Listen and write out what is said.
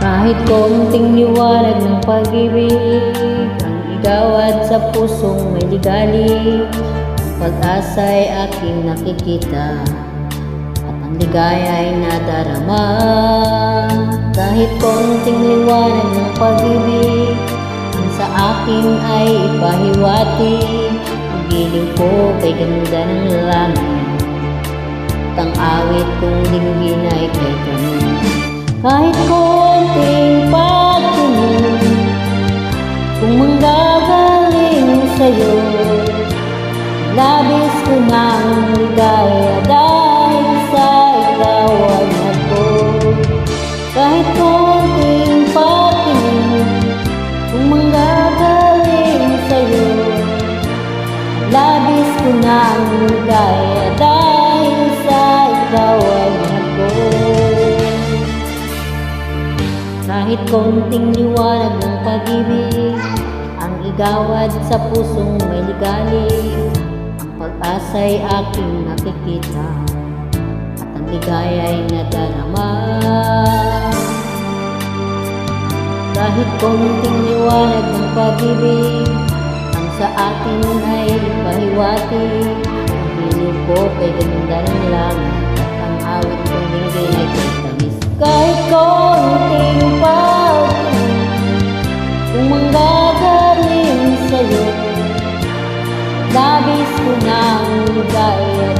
Kahit konting liwanag ng pag-ibig ang igawad sa pusong may ligali, pag-asa'y aking nakikita at ang ligaya'y nadarama. Kahit konting liwanag ng pag-ibig ang sa akin ay ipahiwati, ang giling ko kay ganda ng langit at ang awit kong dinggin ay kay tanong. Kahit konting pagtunong kung manggagaling sa'yo, labis ko ng ligaya dahil sa ikaw ay ako. Kahit konting pagtunong kung manggagaling sa'yo, labis ko ng ligaya dahil sa ikaw ay ako. Kahit konting liwanag ng pag-ibig ang igawad sa pusong may ligali, ang pag-asa'y aking nakikita at ang ligaya'y nadarama. Kahit konting liwanag ng pag-ibig ang sa akin ay pahiwati, ang piling ko kay ganda ng langit at ang awit kong dinggin ay kay tamis. Kahit konting pagtunong kung manggagaling sa'yo, labis ko ng ligaya